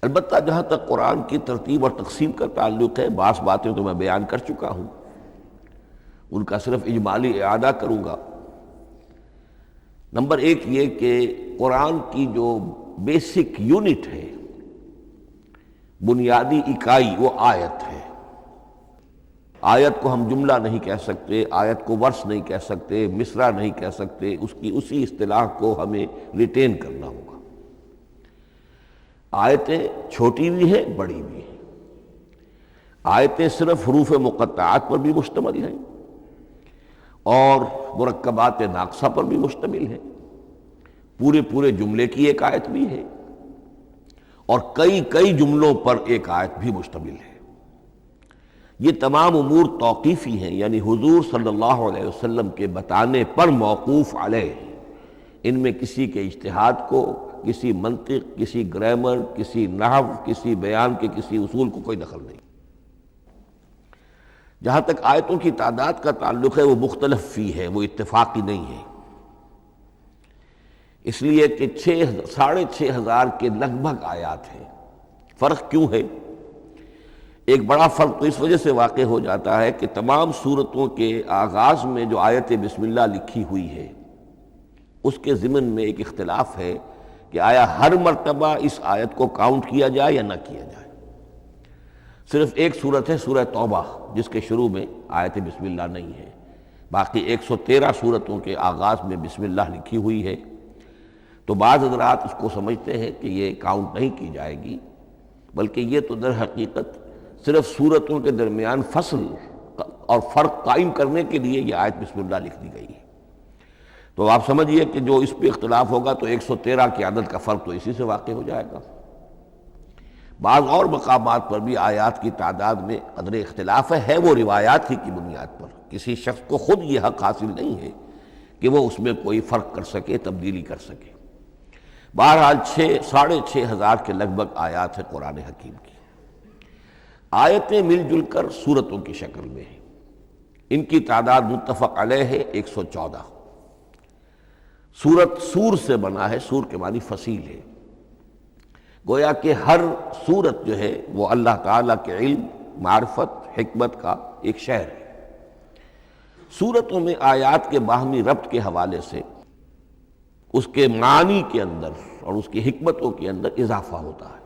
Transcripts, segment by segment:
البتہ جہاں تک قرآن کی ترتیب اور تقسیم کا تعلق ہے، بعض باتیں تو میں بیان کر چکا ہوں، ان کا صرف اجمالی اعادہ کروں گا۔ نمبر ایک یہ کہ قرآن کی جو بیسک یونٹ ہے، بنیادی اکائی، وہ آیت ہے۔ آیت کو ہم جملہ نہیں کہہ سکتے، آیت کو ورس نہیں کہہ سکتے، مصرع نہیں کہہ سکتے، اس کی اسی اصطلاح کو ہمیں ریٹین کرنا ہوگا۔ آیتیں چھوٹی بھی ہیں، بڑی بھی ہیں۔ آیتیں صرف حروف مقطعات پر بھی مشتمل ہیں اور مرکبات ناقصہ پر بھی مشتمل ہے، پورے جملے کی ایک آیت بھی ہے، اور کئی جملوں پر ایک آیت بھی مشتمل ہے۔ یہ تمام امور توقیفی ہیں، یعنی حضور صلی اللہ علیہ وسلم کے بتانے پر موقوف علیہ، ان میں کسی کے اجتہاد کو، کسی منطق، کسی گرامر، کسی نحو، کسی بیان کے کسی اصول کو کوئی دخل نہیں۔ جہاں تک آیتوں کی تعداد کا تعلق ہے وہ مختلف فی ہے، وہ اتفاقی نہیں ہے، اس لیے کہ 6,500 کے لگ بھگ آیات ہیں۔ فرق کیوں ہے؟ ایک بڑا فرق تو اس وجہ سے واقع ہو جاتا ہے کہ تمام سورتوں کے آغاز میں جو آیت بسم اللہ لکھی ہوئی ہے، اس کے ضمن میں ایک اختلاف ہے کہ آیا ہر مرتبہ اس آیت کو کاؤنٹ کیا جائے یا نہ کیا جائے۔ صرف ایک سورت ہے سورہ توبہ جس کے شروع میں آیت بسم اللہ نہیں ہے، باقی 113 سورتوں کے آغاز میں بسم اللہ لکھی ہوئی ہے۔ تو بعض حضرات اس کو سمجھتے ہیں کہ یہ کاؤنٹ نہیں کی جائے گی، بلکہ یہ تو در حقیقت صرف سورتوں کے درمیان فصل اور فرق قائم کرنے کے لیے یہ آیت بسم اللہ لکھ دی گئی ہے۔ تو آپ سمجھیے کہ جو اس پہ اختلاف ہوگا تو 113 کی عدد کا فرق تو اسی سے واقع ہو جائے گا۔ بعض اور مقامات پر بھی آیات کی تعداد میں قدر اختلاف ہے وہ روایات ہی کی بنیاد پر، کسی شخص کو خود یہ حق حاصل نہیں ہے کہ وہ اس میں کوئی فرق کر سکے، تبدیلی کر سکے۔ بہرحال 6,500 کے لگ بھگ آیات ہے قرآن حکیم کی۔ آیتیں مل جل کر سورتوں کی شکل میں ہیں، ان کی تعداد متفق علیہ ہے 114۔ سورت سور سے بنا ہے، سور کے معنی فصیل ہے، گویا کہ ہر سورت جو ہے وہ اللہ تعالیٰ کے علم، معرفت، حکمت کا ایک شہر ہے۔ سورتوں میں آیات کے باہمی ربط کے حوالے سے اس کے معنی کے اندر اور اس کی حکمتوں کے اندر اضافہ ہوتا ہے،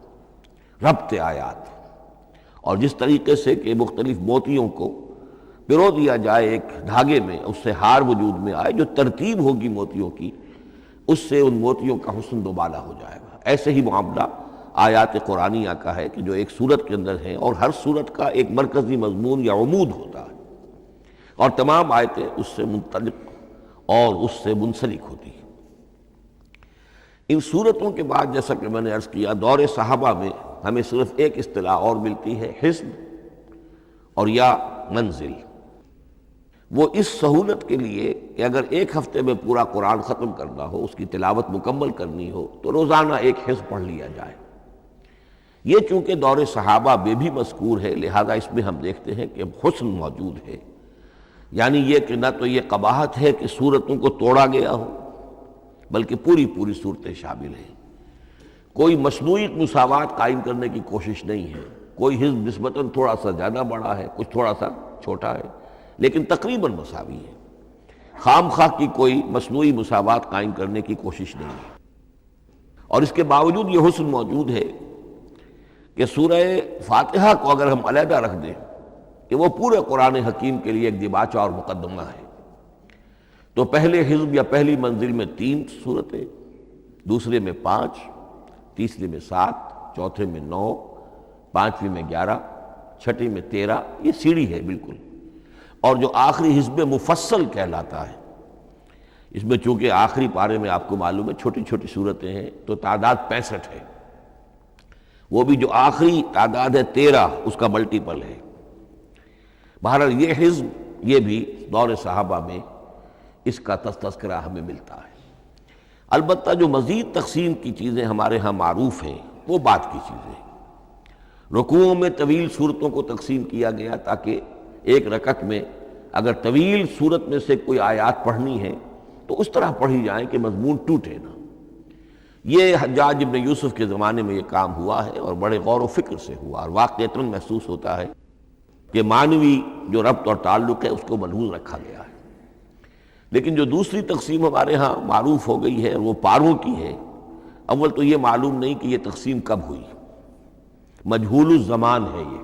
ربط آیات۔ اور جس طریقے سے کہ مختلف موتیوں کو پرو دیا جائے ایک دھاگے میں، اس سے ہار وجود میں آئے، جو ترتیب ہوگی موتیوں کی اس سے ان موتیوں کا حسن دوبالا ہو جائے گا۔ ایسے ہی معاملہ آیات قرآنیہ کا ہے کہ جو ایک سورت کے اندر ہیں، اور ہر سورت کا ایک مرکزی مضمون یا عمود ہوتا ہے، اور تمام آیتیں اس سے منطلق اور اس سے منسلک ہوتی ہیں۔ ان سورتوں کے بعد جیسا کہ میں نے عرض کیا، دور صحابہ میں ہمیں صرف ایک اصطلاح اور ملتی ہے، حزب اور یا منزل۔ وہ اس سہولت کے لیے کہ اگر ایک ہفتے میں پورا قرآن ختم کرنا ہو، اس کی تلاوت مکمل کرنی ہو، تو روزانہ ایک حزب پڑھ لیا جائے۔ یہ چونکہ دور صحابہ میں بھی مذکور ہے، لہذا اس میں ہم دیکھتے ہیں کہ حسن موجود ہے، یعنی یہ کہ نہ تو یہ قباحت ہے کہ سورتوں کو توڑا گیا ہو، بلکہ پوری صورتیں شامل ہیں۔ کوئی مصنوعی مساوات قائم کرنے کی کوشش نہیں ہے، کوئی حزب نسبتاً تھوڑا سا زیادہ بڑا ہے، کچھ تھوڑا سا چھوٹا ہے، لیکن تقریباً مساوی ہے۔ خام خواہ کی کوئی مصنوعی مساوات قائم کرنے کی کوشش نہیں ہے۔ اور اس کے باوجود یہ حسن موجود ہے کہ سورہ فاتحہ کو اگر ہم علیحدہ رکھ دیں کہ وہ پورے قرآن حکیم کے لیے ایک دیباچہ اور مقدمہ ہے، تو پہلے حزب یا پہلی منزل میں 3 سورتیں، دوسرے میں 5، تیسرے میں 7، چوتھے میں 9، پانچویں میں 11، چھٹی میں 13، یہ سیڑھی ہے بالکل۔ اور جو آخری حزب مفصل کہلاتا ہے، اس میں چونکہ آخری پارے میں آپ کو معلوم ہے چھوٹی صورتیں ہیں، تو تعداد 65 ہے، وہ بھی جو آخری تعداد ہے 13 اس کا ملٹیپل ہے۔ بہرحال یہ حزب، یہ بھی دور صحابہ میں اس کا تذکرہ ہمیں ملتا ہے۔ البتہ جو مزید تقسیم کی چیزیں ہمارے ہاں معروف ہیں وہ بات کی چیزیں۔ رکوعوں میں طویل صورتوں کو تقسیم کیا گیا تاکہ ایک رکعت میں اگر طویل صورت میں سے کوئی آیات پڑھنی ہے تو اس طرح پڑھی جائیں کہ مضمون ٹوٹے نہ۔ یہ حجاج ابن یوسف کے زمانے میں یہ کام ہوا ہے اور بڑے غور و فکر سے ہوا، اور واقعتاً محسوس ہوتا ہے کہ معنوی جو ربط اور تعلق ہے اس کو ملحوظ رکھا گیا ہے۔ لیکن جو دوسری تقسیم ہمارے ہاں معروف ہو گئی ہے وہ پاروں کی ہے۔ اول تو یہ معلوم نہیں کہ یہ تقسیم کب ہوئی، مجہول الزمان ہے یہ۔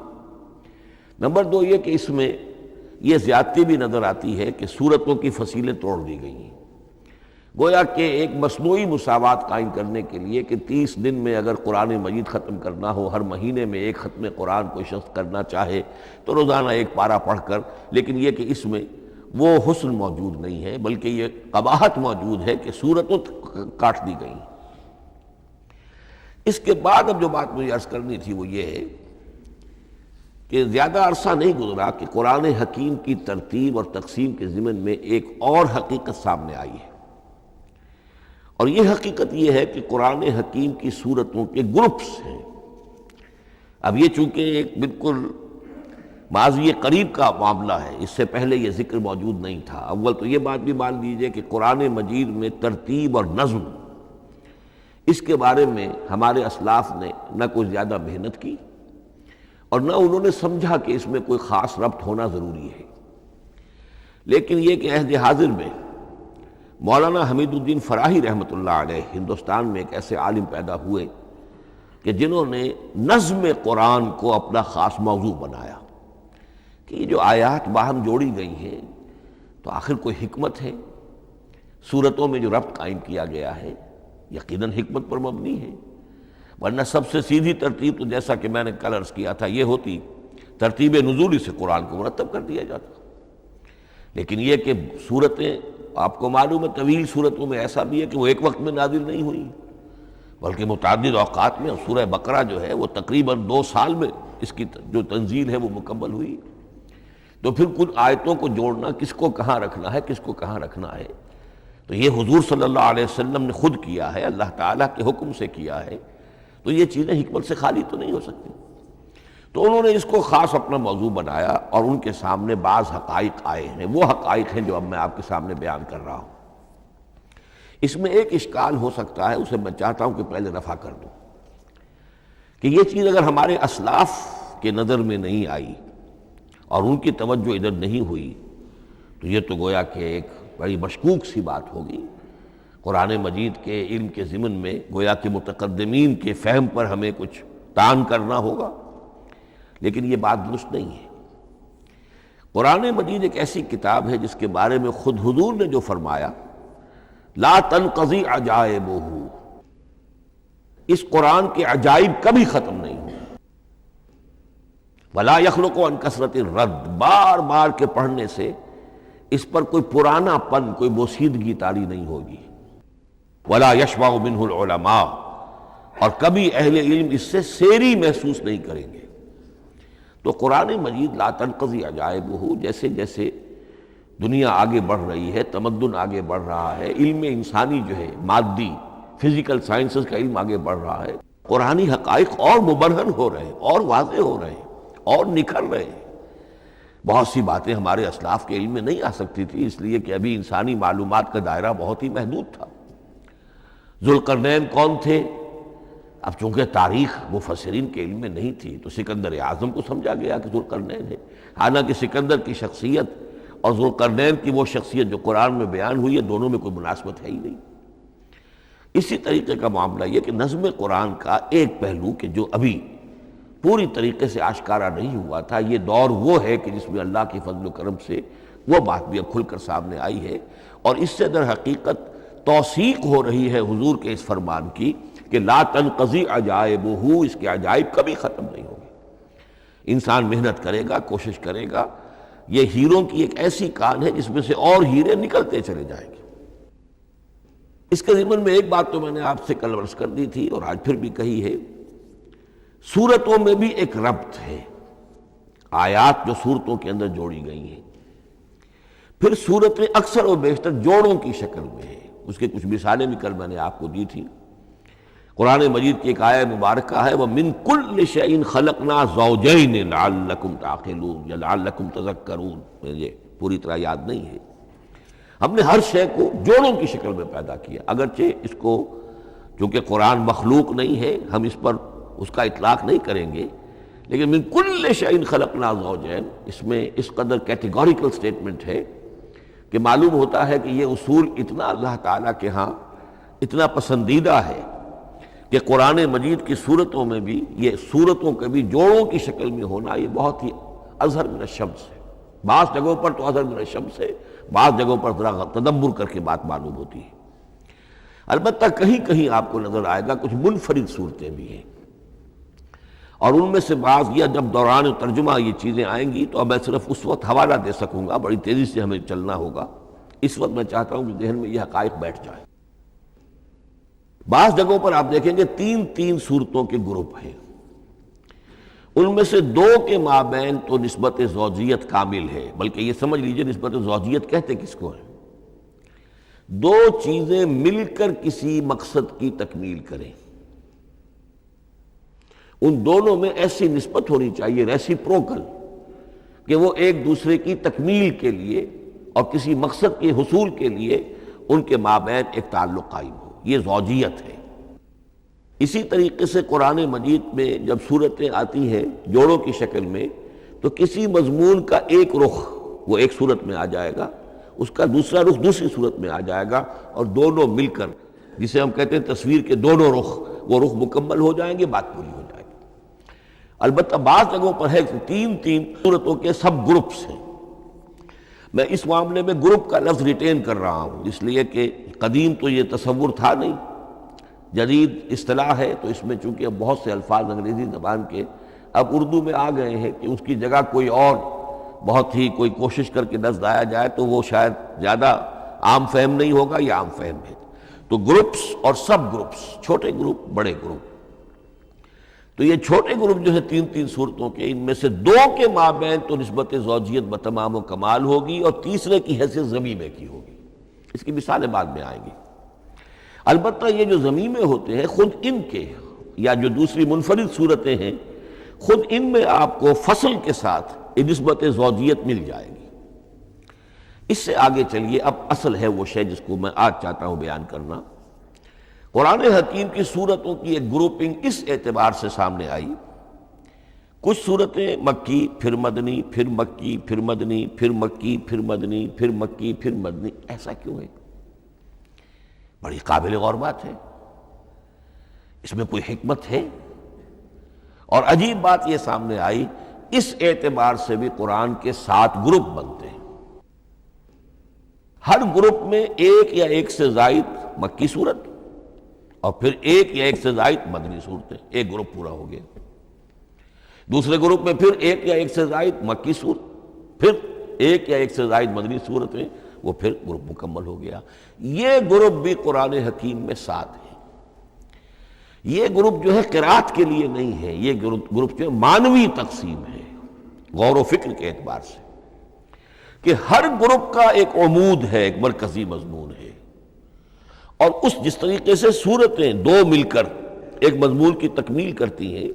نمبر دو یہ کہ اس میں یہ زیادتی بھی نظر آتی ہے کہ سورتوں کی فصیلیں توڑ دی گئی ہیں، گویا کہ ایک مصنوعی مساوات قائم کرنے کے لیے کہ 30 دن میں اگر قرآن مجید ختم کرنا ہو، ہر مہینے میں ایک ختم قرآن کوئی شخص کرنا چاہے تو روزانہ ایک پارہ پڑھ کر، لیکن یہ کہ اس میں وہ حسن موجود نہیں ہے، بلکہ یہ قباحت موجود ہے کہ سورتوں کاٹ دی گئی۔ اس کے بعد اب جو بات مجھے عرض کرنی تھی وہ یہ ہے کہ زیادہ عرصہ نہیں گزرا کہ قرآن حکیم کی ترتیب اور تقسیم کے ضمن میں ایک اور حقیقت سامنے آئی ہے، اور یہ حقیقت یہ ہے کہ قرآن حکیم کی سورتوں کے گروپس ہیں۔ اب یہ چونکہ ایک بالکل ماضی قریب کا معاملہ ہے، اس سے پہلے یہ ذکر موجود نہیں تھا۔ اول تو یہ بات بھی مان لیجئے کہ قرآن مجید میں ترتیب اور نظم، اس کے بارے میں ہمارے اسلاف نے نہ کوئی زیادہ محنت کی اور نہ انہوں نے سمجھا کہ اس میں کوئی خاص ربط ہونا ضروری ہے۔ لیکن یہ کہ عہد حاضر میں مولانا حمید الدین فراہی رحمۃ اللہ علیہ ہندوستان میں ایک ایسے عالم پیدا ہوئے کہ جنہوں نے نظم قرآن کو اپنا خاص موضوع بنایا کہ یہ جو آیات باہم جوڑی گئی ہیں تو آخر کوئی حکمت ہے، سورتوں میں جو ربط قائم کیا گیا ہے یقیناً حکمت پر مبنی ہے، ورنہ سب سے سیدھی ترتیب تو جیسا کہ میں نے کل عرض کیا تھا یہ ہوتی ترتیب نزولی سے قرآن کو مرتب کر دیا جاتا۔ لیکن یہ کہ صورتیں آپ کو معلوم ہے طویل صورتوں میں ایسا بھی ہے کہ وہ ایک وقت میں نازل نہیں ہوئی بلکہ متعدد اوقات میں، اور سورہ بقرہ جو ہے وہ تقریباً 2 سال میں اس کی جو تنزیل ہے وہ مکمل ہوئی۔ تو پھر کچھ آیتوں کو جوڑنا، کس کو کہاں رکھنا ہے کس کو کہاں رکھنا ہے، تو یہ حضور صلی اللہ علیہ وسلم نے خود کیا ہے، اللہ تعالیٰ کے حکم سے کیا ہے، تو یہ چیزیں حکمت سے خالی تو نہیں ہو سکتی۔ تو انہوں نے اس کو خاص اپنا موضوع بنایا اور ان کے سامنے بعض حقائق آئے ہیں، وہ حقائق ہیں جو اب میں آپ کے سامنے بیان کر رہا ہوں۔ اس میں ایک اشکال ہو سکتا ہے، اسے میں چاہتا ہوں کہ پہلے رفع کر دوں کہ یہ چیز اگر ہمارے اسلاف کے نظر میں نہیں آئی اور ان کی توجہ ادھر نہیں ہوئی تو یہ تو گویا کہ ایک بڑی مشکوک سی بات ہوگی۔ قرآن مجید کے علم کے ضمن میں گویا کہ متقدمین کے فہم پر ہمیں کچھ طعن کرنا ہوگا، لیکن یہ بات درست نہیں ہے۔ قرآن مجید ایک ایسی کتاب ہے جس کے بارے میں خود حضور نے جو فرمایا لا تنقضی عجائبہ، اس قرآن کے عجائب کبھی ختم نہیں ہوں، ولا یخلق عن کثرت الرد، بار بار کے پڑھنے سے اس پر کوئی پرانا پن، کوئی بوسیدگی طاری نہیں ہوگی، ولا یشبع منہ العلماء، اور کبھی اہل علم اس سے سیری محسوس نہیں کریں گے۔ تو قرآن مجید لا تنقضی عجائبہ، جیسے جیسے دنیا آگے بڑھ رہی ہے، تمدن آگے بڑھ رہا ہے، علم انسانی جو ہے مادی فزیکل سائنسز کا علم آگے بڑھ رہا ہے، قرآنی حقائق اور مبرہن ہو رہے ہیں اور واضح ہو رہے ہیں اور نکھر رہے ہیں۔ بہت سی باتیں ہمارے اسلاف کے علم میں نہیں آ سکتی تھی، اس لیے کہ ابھی انسانی معلومات کا دائرہ بہت ہی محدود تھا۔ ذوالقرنین کون تھے؟ اب چونکہ تاریخ مفسرین کے علم میں نہیں تھی تو سکندر اعظم کو سمجھا گیا کہ ذوالقرنین ہے، حالانکہ سکندر کی شخصیت اور ذوالقرنین کی وہ شخصیت جو قرآن میں بیان ہوئی ہے دونوں میں کوئی مناسبت ہے ہی نہیں۔ اسی طریقے کا معاملہ یہ کہ نظم قرآن کا ایک پہلو کہ جو ابھی پوری طریقے سے آشکارا نہیں ہوا تھا، یہ دور وہ ہے کہ جس میں اللہ کی فضل و کرم سے وہ بات بھی اب کھل کر سامنے آئی ہے، اور اس سے در حقیقت توثیق ہو رہی ہے حضور کے اس فرمان کی کہ لا تنقضی عجائبہ، اس کے عجائب کبھی ختم نہیں ہوں گے۔ انسان محنت کرے گا، کوشش کرے گا، یہ ہیروں کی ایک ایسی کان ہے جس میں سے اور ہیرے نکلتے چلے جائیں گے۔ اس کے ضمن میں ایک بات تو میں نے آپ سے کل عرض کر دی تھی اور آج پھر بھی کہی ہے، سورتوں میں بھی ایک ربط ہے، آیات جو سورتوں کے اندر جوڑی گئی ہیں، پھر سورتیں اکثر و بیشتر جوڑوں کی شکل میں ہیں۔ اس کے کچھ مثالیں بھی کل میں نے آپ کو دی تھی۔ قرآن مجید کی ایک آیہ مبارکہ ہے وَمِن كُلِّ شَيْءٍ خَلَقْنَا زَوْجَيْنِ لَعَلَّكُمْ تَعْقِلُونَ یا لَعَلَّكُمْ تَذَكَّرُونَ، مجھے پوری طرح یاد نہیں ہے۔ ہم نے ہر شے کو جوڑوں کی شکل میں پیدا کیا، اگرچہ اس کو چونکہ قرآن مخلوق نہیں ہے، ہم اس پر اس کا اطلاق نہیں کریں گے، لیکن من کل شیء خلقنا زوجین، اس میں اس قدر کیٹیگوریکل سٹیٹمنٹ ہے کہ معلوم ہوتا ہے کہ یہ اصول اتنا اللہ تعالیٰ کے ہاں اتنا پسندیدہ ہے کہ قرآن مجید کی صورتوں میں بھی یہ صورتوں کے بھی جوڑوں کی شکل میں ہونا یہ بہت ہی اظہر من الشمس ہے۔ بعض جگہوں پر تو اظہر من الشمس ہے، بعض جگہوں پر ذرا تدبر کر کے بات معلوم ہوتی ہے۔ البتہ کہیں کہیں آپ کو نظر آئے گا کچھ منفرد صورتیں بھی ہیں، اور ان میں سے بعض یہ جب دوران ترجمہ یہ چیزیں آئیں گی تو اب میں صرف اس وقت حوالہ دے سکوں گا، بڑی تیزی سے ہمیں چلنا ہوگا، اس وقت میں چاہتا ہوں کہ ذہن میں یہ حقائق بیٹھ جائیں۔ بعض جگہوں پر آپ دیکھیں گے تین تین صورتوں کے گروپ ہیں، ان میں سے دو کے مابین تو نسبت زوجیت کامل ہے، بلکہ یہ سمجھ لیجئے نسبت زوجیت کہتے کس کو ہے؟ دو چیزیں مل کر کسی مقصد کی تکمیل کریں، ان دونوں میں ایسی نسبت ہونی چاہیے ریسیپروکل کہ وہ ایک دوسرے کی تکمیل کے لیے اور کسی مقصد کے حصول کے لیے ان کے مابین ایک تعلق قائم ہو، یہ زوجیت ہے۔ اسی طریقے سے قرآن مجید میں جب صورتیں آتی ہیں جوڑوں کی شکل میں تو کسی مضمون کا ایک رخ وہ ایک صورت میں آ جائے گا، اس کا دوسرا رخ دوسری صورت میں آ جائے گا، اور دونوں مل کر جسے ہم کہتے ہیں تصویر کے دونوں رخ، وہ رخ مکمل ہو جائیں گے، بات پوری ہو جائے گی۔ البتہ بعض جگہوں پر ہے تین تین صورتوں کے سب گروپس ہیں۔ میں اس معاملے میں گروپ کا لفظ ریٹین کر رہا ہوں اس لیے کہ قدیم تو یہ تصور تھا نہیں، جدید اصطلاح ہے، تو اس میں چونکہ اب بہت سے الفاظ انگریزی زبان کے اب اردو میں آ گئے ہیں کہ اس کی جگہ کوئی اور بہت ہی کوئی کوشش کر کے لفظ لایا جائے تو وہ شاید زیادہ عام فہم نہیں ہوگا، یا عام فہم ہے۔ تو گروپس اور سب گروپس، چھوٹے گروپ بڑے گروپ، تو یہ چھوٹے گروپ جو ہے تین تین صورتوں کے، ان میں سے دو کے مابین تو نسبت زوجیت بتمام و کمال ہوگی، اور تیسرے کی حیثیت ضمیمے کی ہوگی۔ اس کی مثالیں بعد میں آئیں گی۔ البتہ یہ جو ضمیمے ہوتے ہیں خود ان کے، یا جو دوسری منفرد صورتیں ہیں، خود ان میں آپ کو فصل کے ساتھ نسبت زوجیت مل جائے گی۔ اس سے آگے چلیے، اب اصل ہے وہ شے جس کو میں آج چاہتا ہوں بیان کرنا۔ قرآن حکیم کی صورتوں کی ایک گروپنگ اس اعتبار سے سامنے آئی، کچھ صورتیں مکی پھر مدنی، پھر مکی پھر مدنی، پھر مکی پھر مدنی، پھر مکی پھر مدنی۔ ایسا کیوں ہے؟ بڑی قابل غور بات ہے، اس میں کوئی حکمت ہے؟ اور عجیب بات یہ سامنے آئی، اس اعتبار سے بھی قرآن کے 7 گروپ بنتے ہیں، ہر گروپ میں ایک یا ایک سے زائد مکی صورت اور پھر ایک یا ایک سے زائد مدنی صورتیں، ایک گروپ پورا ہو گیا۔ دوسرے گروپ میں پھر ایک یا ایک سے زائد مکی صورت، پھر ایک یا ایک سے زائد مدنی صورتیں، وہ پھر گروپ مکمل ہو گیا۔ یہ گروپ بھی قرآن حکیم میں 7 ہے۔ یہ گروپ جو ہے قرات کے لیے نہیں ہے، یہ گروپ جو ہے معنوی تقسیم ہے، غور و فکر کے اعتبار سے، کہ ہر گروپ کا ایک عمود ہے، ایک مرکزی مضمون ہے، اور اس جس طریقے سے صورتیں دو مل کر ایک مضمون کی تکمیل کرتی ہیں،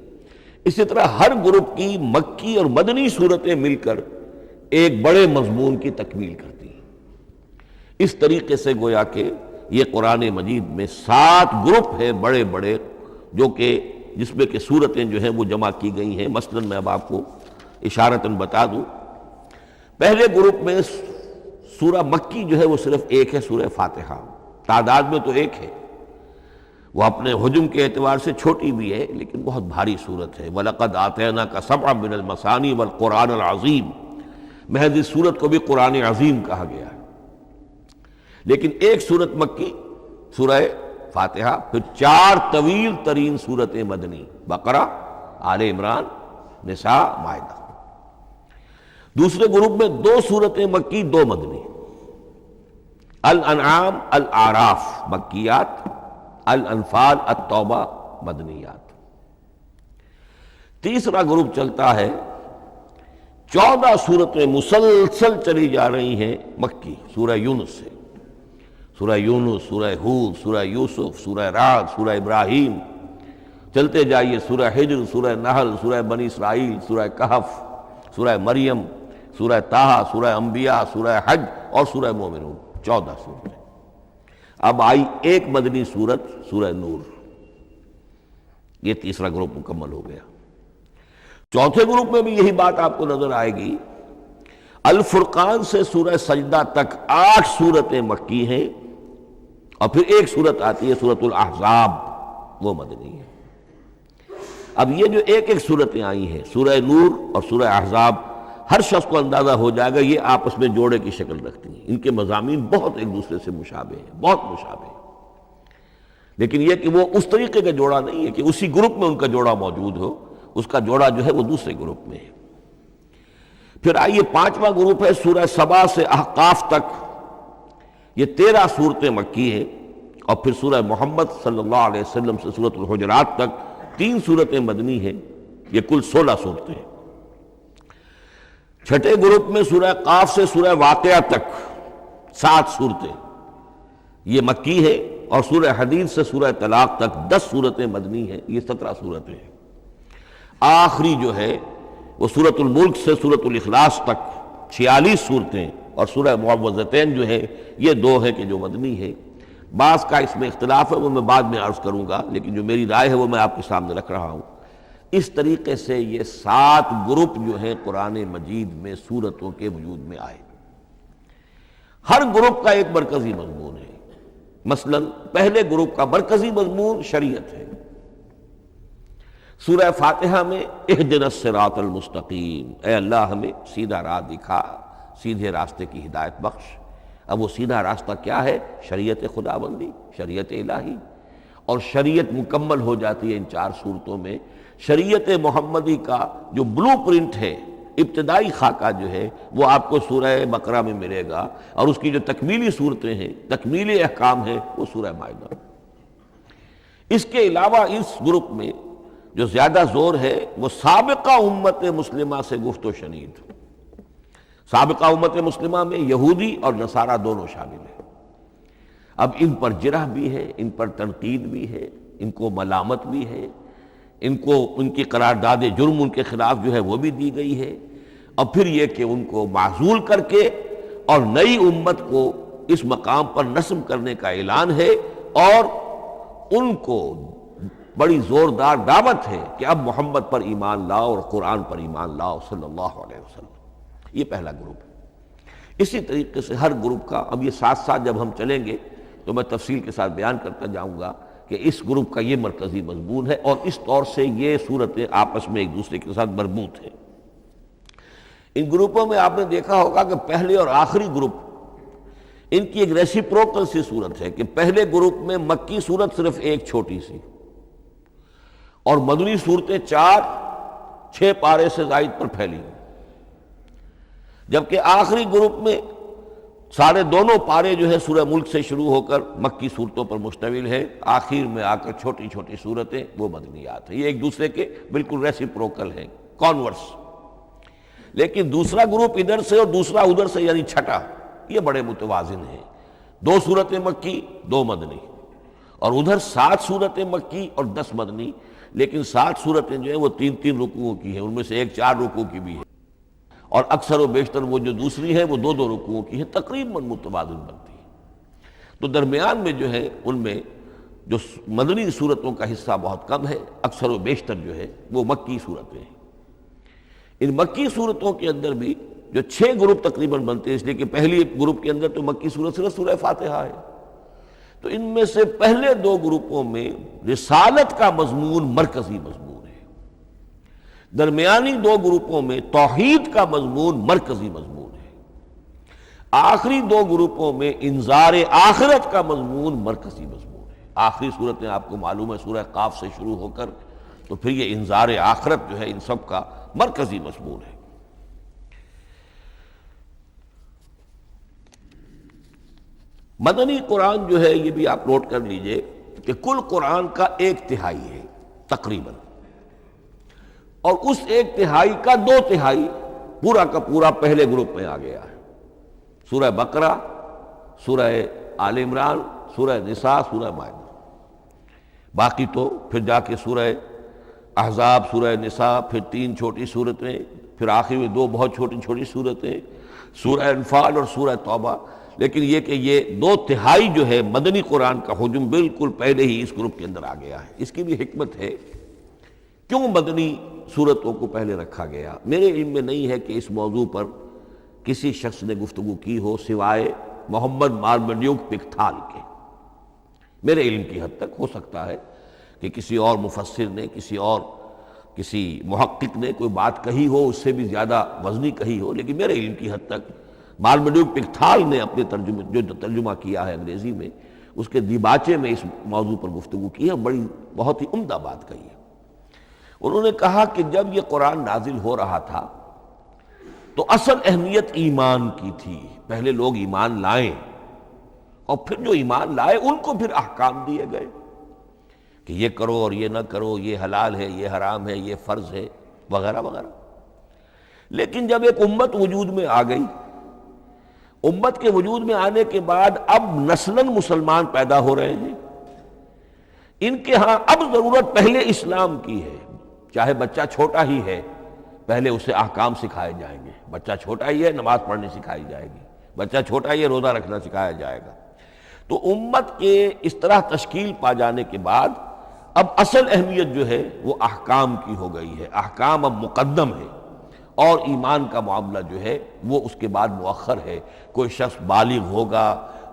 اسی طرح ہر گروپ کی مکی اور مدنی صورتیں مل کر ایک بڑے مضمون کی تکمیل کرتی ہیں۔ اس طریقے سے گویا کہ یہ قرآن مجید میں 7 گروپ ہیں بڑے بڑے، جو کہ جس میں کہ صورتیں جو ہیں وہ جمع کی گئی ہیں۔ مثلاً میں اب آپ کو اشارتاً بتا دوں، پہلے گروپ میں سورہ مکی جو ہے وہ صرف ایک ہے، سورہ فاتحہ، تعداد میں تو ایک ہے، وہ اپنے حجم کے اعتبار سے چھوٹی بھی ہے لیکن بہت بھاری صورت ہے۔ وَلَقَدْ آتَيْنَاكَ سَبْعًا مِنَ الْمَثَانِي وَالْقُرْآنَ الْعَظِيمِ، محض اس صورت کو بھی قرآن عظیم کہا گیا ہے۔ لیکن ایک صورت مکی سورہ فاتحہ، پھر 4 طویل ترین صورتیں مدنی، بقرہ، آل عمران، نساء، مائدہ۔ دوسرے گروپ میں 2 صورتیں مکی، 2 مدنی، الانعام، الاعراف مکیات، الانفال، التوبہ مدنیات۔ تیسرا گروپ چلتا ہے 14 صورتیں مسلسل چلی جا رہی ہیں مکی، سورہ یونس سے، سورہ یونس، سورہ ہود، سورہ یوسف، سورہ رعد، سورہ ابراہیم، چلتے جائیے، سورہ حجر، سورہ نحل، سورہ بنی اسرائیل، سورہ کہف، سورہ مریم، سورہ طٰہٰ، سورہ انبیاء، سورہ حج اور سورہ مومنون، 14 صورتیں۔ اب آئی ایک مدنی صورت، سورہ نور۔ یہ تیسرا گروپ مکمل ہو گیا۔ چوتھے گروپ میں بھی یہی بات آپ کو نظر آئے گی۔ الفرقان سے سورہ سجدہ تک 8 سورتیں مکی ہیں، اور پھر ایک سورت آتی ہے سورۃ الاحزاب، وہ مدنی ہے۔ اب یہ جو ایک ایک سورتیں آئی ہیں، سورہ نور اور سورہ احزاب، ہر شخص کو اندازہ ہو جائے گا یہ آپس میں جوڑے کی شکل رکھتی ہیں، ان کے مضامین بہت ایک دوسرے سے مشابہ ہیں، بہت مشابہ ہیں، لیکن یہ کہ وہ اس طریقے کا جوڑا نہیں ہے کہ اسی گروپ میں ان کا جوڑا موجود ہو، اس کا جوڑا جو ہے وہ دوسرے گروپ میں ہے۔ پھر آئیے 5واں گروپ ہے سورہ سبا سے احقاف تک، یہ 13 صورتیں مکی ہیں، اور پھر سورہ محمد صلی اللہ علیہ وسلم سے سورۃ الحجرات تک 3 صورتیں مدنی ہیں، یہ کل 16 صورتیں ہیں۔ چھٹے گروپ میں سورہ قاف سے سورہ واقعہ تک 7 صورتیں یہ مکی ہے، اور سورہ حدید سے سورہ طلاق تک 10 صورتیں مدنی ہیں، یہ 17 صورتیں ہیں۔ آخری جو ہے وہ سورۃ الملک سے سورۃ الاخلاص تک 46 صورتیں، اور سورہ معوذتین جو ہے یہ 2 ہے کہ جو مدنی ہے۔ بعض کا اس میں اختلاف ہے، وہ میں بعد میں عرض کروں گا، لیکن جو میری رائے ہے وہ میں آپ کے سامنے رکھ رہا ہوں۔ اس طریقے سے یہ 7 گروپ جو ہیں قرآن مجید میں سورتوں کے وجود میں آئے۔ ہر گروپ کا ایک مرکزی مضمون ہے۔ مثلا پہلے گروپ کا مرکزی مضمون شریعت ہے۔ سورہ فاتحہ میں اہدنا الصراط المستقیم، اے اللہ ہمیں سیدھا راہ دکھا، سیدھے راستے کی ہدایت بخش۔ اب وہ سیدھا راستہ کیا ہے؟ شریعت خداوندی، شریعت الہی، اور شریعت مکمل ہو جاتی ہے ان 4 صورتوں میں۔ شریعت محمدی کا جو بلو پرنٹ ہے، ابتدائی خاکہ جو ہے وہ آپ کو سورہ بقرہ میں ملے گا، اور اس کی جو تکمیلی صورتیں ہیں، تکمیلی احکام ہیں، وہ سورہ مائدہ۔ اس کے علاوہ اس گروپ میں جو زیادہ زور ہے وہ سابقہ امت مسلمہ سے گفت و شنید۔ سابقہ امت مسلمہ میں یہودی اور نصارہ دونوں شامل ہیں۔ اب ان پر جرح بھی ہے، ان پر تنقید بھی ہے، ان کو ملامت بھی ہے، ان کو ان کی قرارداد جرم ان کے خلاف جو ہے وہ بھی دی گئی ہے، اور پھر یہ کہ ان کو معزول کر کے اور نئی امت کو اس مقام پر نصب کرنے کا اعلان ہے، اور ان کو بڑی زوردار دعوت ہے کہ اب محمد پر ایمان لاؤ اور قرآن پر ایمان لاؤ صلی اللہ علیہ وسلم۔ یہ پہلا گروپ ہے۔ اسی طریقے سے ہر گروپ کا، اب یہ ساتھ ساتھ جب ہم چلیں گے تو میں تفصیل کے ساتھ بیان کرتا جاؤں گا کہ اس گروپ کا یہ مرکزی مضمون ہے، اور اس طور سے یہ صورتیں آپس میں ایک دوسرے کے ساتھ مربوط ہیں۔ ان گروپوں میں آپ نے دیکھا ہوگا کہ پہلے اور آخری گروپ ان کی ایک ریسیپروکل سی صورت ہے کہ پہلے گروپ میں مکی صورت صرف ایک چھوٹی سی، اور مدنی صورتیں 4-6 پارے سے زائد پر پھیلی ہیں، جبکہ آخری گروپ میں سارے دونوں پارے جو ہے سورہ ملک سے شروع ہو کر مکی صورتوں پر مشتمل ہے، آخر میں آ کر چھوٹی چھوٹی صورتیں وہ مدنیات ہیں۔ یہ ایک دوسرے کے بالکل ریسیپروکل ہیں، کانورس۔ لیکن دوسرا گروپ ادھر سے اور دوسرا ادھر سے، یعنی چھٹا، یہ بڑے متوازن ہیں۔ 2 صورتیں مکی، 2 مدنی، اور ادھر 7 صورتیں مکی اور 10 مدنی، لیکن 7 صورتیں جو ہیں وہ 3 رکوعوں کی ہیں، ان میں سے ایک 4 رکوع کی بھی ہے، اور اکثر و بیشتر وہ جو دوسری ہے وہ 2 رکوعوں کی ہے، تقریباً متوازن بنتی ہے۔ تو درمیان میں جو ہے ان میں جو مدنی صورتوں کا حصہ بہت کم ہے، اکثر و بیشتر جو ہے وہ مکی صورتیں ہیں۔ ان مکی صورتوں کے اندر بھی جو 6 گروپ تقریباً بنتے ہیں، اس لیے کہ پہلی گروپ کے اندر تو مکی صورت صرف سورہ فاتحہ ہے، تو ان میں سے پہلے 2 گروپوں میں رسالت کا مضمون مرکزی مضمون ہے، درمیانی 2 گروپوں میں توحید کا مضمون مرکزی مضمون ہے، آخری 2 گروپوں میں انذار آخرت کا مضمون مرکزی مضمون ہے۔ آخری صورتیں آپ کو معلوم ہے سورہ قاف سے شروع ہو کر، تو پھر یہ انذار آخرت جو ہے ان سب کا مرکزی مضمون ہے۔ مدنی قرآن جو ہے یہ بھی آپ نوٹ کر لیجئے کہ کل قرآن کا 1/3 ہے تقریباً، اور اس 1/3 کا 2/3 پورا کا پورا پہلے گروپ میں آ گیا ہے۔ سورہ بقرہ، سورہ آل عمران، سورہ نساء، سورہ مائدہ۔ باقی تو پھر جا کے سورہ احزاب، سورہ نساء، پھر 3 چھوٹی صورتیں، پھر آخر میں 2 بہت چھوٹی چھوٹی صورتیں، سورہ انفال اور سورہ توبہ۔ لیکن یہ کہ یہ 2/3 جو ہے مدنی قرآن کا حجم بالکل پہلے ہی اس گروپ کے اندر آ گیا ہے۔ اس کی بھی حکمت ہے کیوں مدنی صورتوں کو پہلے رکھا گیا؟ میرے علم میں نہیں ہے کہ اس موضوع پر کسی شخص نے گفتگو کی ہو سوائے محمد مارمیڈیوک پکتھال کے۔ میرے علم کی حد تک ہو سکتا ہے کہ کسی اور مفسر نے، کسی محقق نے کوئی بات کہی ہو اس سے بھی زیادہ وزنی کہی ہو، لیکن میرے علم کی حد تک مارمیڈیوک پکتھال نے اپنے ترجمہ کیا ہے انگریزی میں، اس کے دیباچے میں اس موضوع پر گفتگو کی ہے، بہت ہی عمدہ بات کہی ہے۔ انہوں نے کہا کہ جب یہ قرآن نازل ہو رہا تھا تو اصل اہمیت ایمان کی تھی، پہلے لوگ ایمان لائیں اور پھر جو ایمان لائے ان کو پھر احکام دیے گئے کہ یہ کرو اور یہ نہ کرو، یہ حلال ہے، یہ حرام ہے، یہ فرض ہے، وغیرہ وغیرہ۔ لیکن جب ایک امت وجود میں آ گئی، امت کے وجود میں آنے کے بعد اب نسلاً مسلمان پیدا ہو رہے ہیں، ان کے ہاں اب ضرورت پہلے اسلام کی ہے، چاہے بچہ چھوٹا ہی ہے پہلے اسے احکام سکھائے جائیں گے، بچہ چھوٹا ہی ہے نماز پڑھنی سکھائی جائے گی، بچہ چھوٹا ہی ہے روزہ رکھنا سکھایا جائے گا۔ تو امت کے اس طرح تشکیل پا جانے کے بعد اب اصل اہمیت جو ہے وہ احکام کی ہو گئی ہے، احکام اب مقدم ہے، اور ایمان کا معاملہ جو ہے وہ اس کے بعد مؤخر ہے۔ کوئی شخص بالغ ہوگا،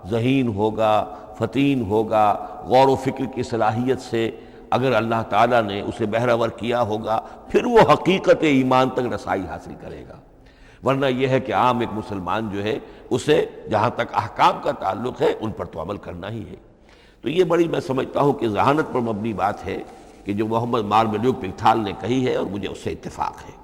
ذہین ہوگا، فطین ہوگا، غور و فکر کی صلاحیت سے اگر اللہ تعالیٰ نے اسے بہرور کیا ہوگا پھر وہ حقیقت ایمان تک رسائی حاصل کرے گا، ورنہ یہ ہے کہ عام ایک مسلمان جو ہے اسے جہاں تک احکام کا تعلق ہے ان پر تو عمل کرنا ہی ہے۔ تو یہ بڑی میں سمجھتا ہوں کہ ذہانت پر مبنی بات ہے کہ جو محمد مارمیڈیوک پکتھال نے کہی ہے، اور مجھے اس سے اتفاق ہے۔